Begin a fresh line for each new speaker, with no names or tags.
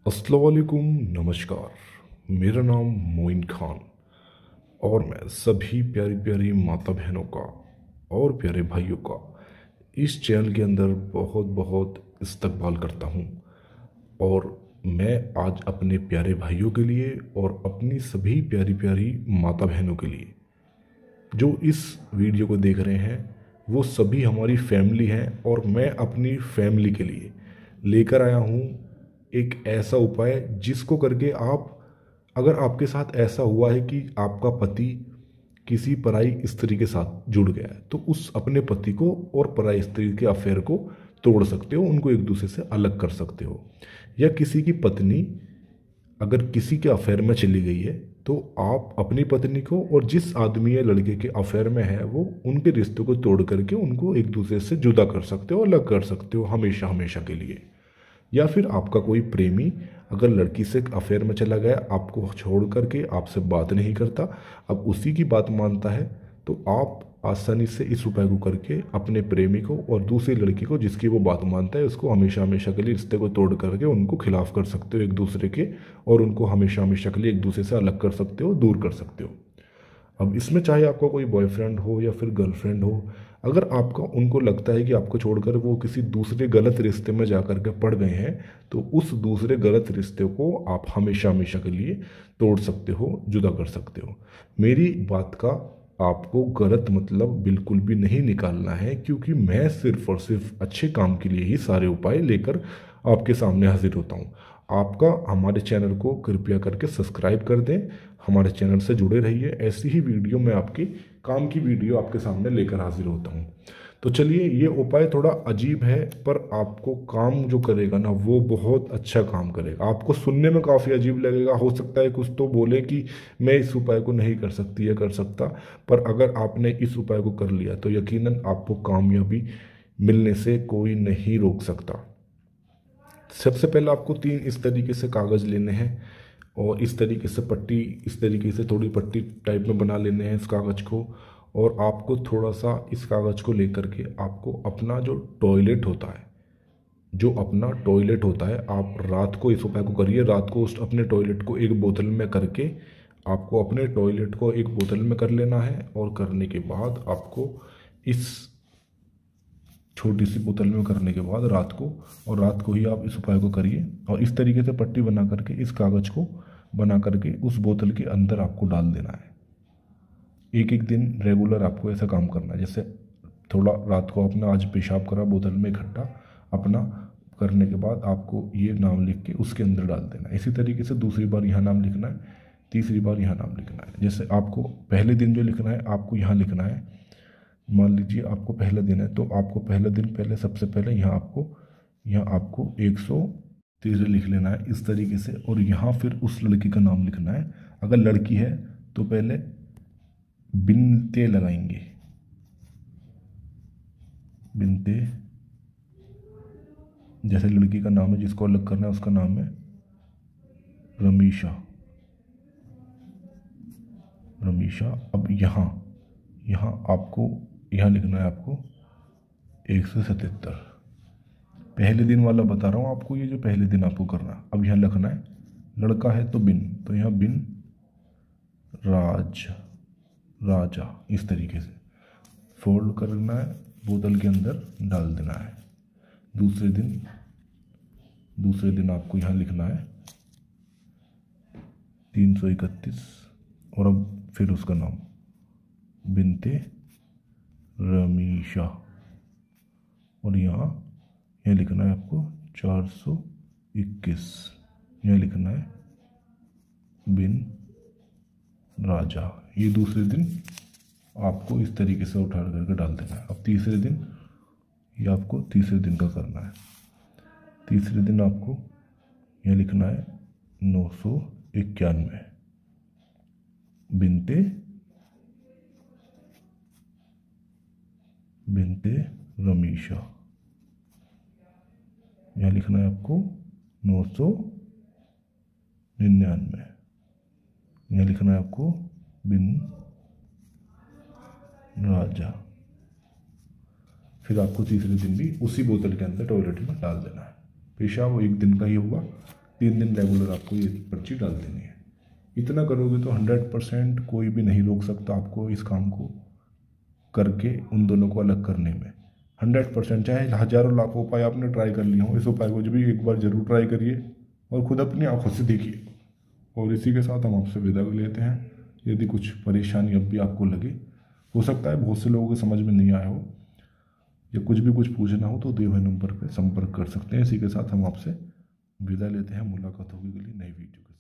अस्सलाम वालेकुम, नमस्कार। मेरा नाम मोइन खान और मैं सभी प्यारी प्यारी माता बहनों का और प्यारे भाइयों का इस चैनल के अंदर बहुत बहुत इस्तकबाल करता हूँ। और मैं आज अपने प्यारे भाइयों के लिए और अपनी सभी प्यारी प्यारी माता बहनों के लिए जो इस वीडियो को देख रहे हैं वो सभी हमारी फैमिली हैं, और मैं अपनी फैमिली के लिए लेकर आया हूँ एक ऐसा उपाय जिसको करके आप, अगर आपके साथ ऐसा हुआ है कि आपका पति किसी पराई स्त्री के साथ जुड़ गया है, तो उस अपने पति को और पराई स्त्री के अफेयर को तोड़ सकते हो, उनको एक दूसरे से अलग कर सकते हो। या किसी की पत्नी अगर किसी के अफेयर में चली गई है, तो आप अपनी पत्नी को और जिस आदमी या लड़के के अफेयर में है वो उनके रिश्ते को तोड़ करके उनको एक दूसरे से जुदा कर सकते हो, अलग कर सकते हो हमेशा हमेशा के लिए। या फिर आपका कोई प्रेमी अगर लड़की से अफेयर में चला गया, आपको छोड़ करके आपसे बात नहीं करता, अब उसी की बात मानता है, तो आप आसानी से इस उपाय को करके अपने प्रेमी को और दूसरी लड़की को जिसकी वो बात मानता है उसको हमेशा हमेशा के लिए रिश्ते को तोड़ करके उनको खिलाफ कर सकते हो एक दूसरे के, और उनको हमेशा हमेशा के लिए एक दूसरे से अलग कर सकते हो, दूर कर सकते हो। अब इसमें चाहे आपका कोई बॉयफ्रेंड हो या फिर गर्लफ्रेंड हो, अगर आपका उनको लगता है कि आपको छोड़कर वो किसी दूसरे गलत रिश्ते में जाकर के पड़ गए हैं, तो उस दूसरे गलत रिश्ते को आप हमेशा हमेशा के लिए तोड़ सकते हो, जुदा कर सकते हो। मेरी बात का आपको गलत मतलब बिल्कुल भी नहीं निकालना है, क्योंकि मैं सिर्फ और सिर्फ अच्छे काम के लिए ही सारे उपाय लेकर आपके सामने हाजिर होता हूँ। आपका हमारे चैनल को कृपया करके सब्सक्राइब कर दें, हमारे चैनल से जुड़े रहिए। ऐसी ही वीडियो मैं आपकी काम की वीडियो आपके सामने लेकर हाजिर होता हूँ। तो चलिए, ये उपाय थोड़ा अजीब है पर आपको काम जो करेगा ना वो बहुत अच्छा काम करेगा। आपको सुनने में काफ़ी अजीब लगेगा, हो सकता है कुछ तो बोले कि मैं इस उपाय को नहीं कर सकती या कर सकता, पर अगर आपने इस उपाय को कर लिया तो यकीनन आपको कामयाबी मिलने से कोई नहीं रोक सकता। सबसे पहले आपको 3 इस तरीके से कागज़ लेने हैं और इस तरीके से पट्टी, इस तरीके से थोड़ी पट्टी टाइप में बना लेने हैं इस कागज़ को। और आपको थोड़ा सा इस कागज़ को लेकर के आपको अपना जो टॉयलेट होता है, आप रात को इस उपाय को करिए। रात को उस अपने टॉयलेट को एक बोतल में करके आपको अपने टॉयलेट को एक बोतल में कर लेना है, और करने के बाद आपको इस छोटी सी बोतल में करने के बाद रात को ही आप इस उपाय को करिए। और इस तरीके से पट्टी बना करके इस कागज़ को बना करके उस बोतल के अंदर आपको डाल देना है। एक एक दिन रेगुलर आपको ऐसा काम करना है। जैसे थोड़ा रात को अपना आज पेशाब करा बोतल में इकट्ठा, अपना करने के बाद आपको ये नाम लिख के उसके अंदर डाल देना है। इसी तरीके से दूसरी बार यहाँ नाम लिखना है, तीसरी बार यहाँ नाम लिखना है। जैसे आपको पहले दिन जो लिखना है आपको यहाँ लिखना है। मान लीजिए आपको पहला दिन है, तो आपको पहला दिन पहले सबसे पहले यहाँ आपको 113 लिख लेना है इस तरीके से। और यहाँ फिर उस लड़की का नाम लिखना है। अगर लड़की है तो पहले बिनते लगाएंगे, बिनते। जैसे लड़की का नाम है जिसको अलग करना है उसका नाम है रमीशा, रमीशा। अब यहाँ यहाँ आपको यहाँ लिखना है आपको 177। पहले दिन वाला बता रहा हूँ आपको, ये जो पहले दिन आपको करना है। अब यहाँ लिखना है, लड़का है तो बिन, तो यहाँ बिन राजा इस तरीके से फोल्ड करना है, बोतल के अंदर डाल देना है। दूसरे दिन आपको यहाँ लिखना है 331, और अब फिर उसका नाम बिनते रमीशा। और यहाँ लिखना है आपको 421, यहाँ लिखना है बिन राजा। ये दूसरे दिन आपको इस तरीके से उठा करके डाल देना है। अब तीसरे दिन ये आपको तीसरे दिन का करना है। तीसरे दिन आपको यह लिखना है 991 बिनते रमीशा। यहाँ लिखना है आपको 999, यहाँ लिखना है आपको बिन राजा। फिर आपको तीसरे दिन भी उसी बोतल के अंदर टॉयलेट में डाल देना है। पेशाब वो एक दिन का ही होगा, 3 दिन रेगुलर आपको ये पर्ची डाल देनी है। इतना करोगे तो 100% कोई भी नहीं रोक सकता आपको इस काम को करके उन दोनों को अलग करने में। 100%, चाहे हजारों लाखों उपाय आपने ट्राई कर लिए हो, इस उपाय को भी एक बार जरूर ट्राई करिए और खुद अपनी आंखों से देखिए। और इसी के साथ हम आपसे विदा लेते हैं। यदि कुछ परेशानी अब भी आपको लगे, हो सकता है बहुत से लोगों को समझ में नहीं आया हो, या कुछ पूछना हो तो दिए हुए नंबर पर संपर्क कर सकते हैं। इसी के साथ हम आपसे विदा लेते हैं। मुलाकात होगी अगली नई वीडियो के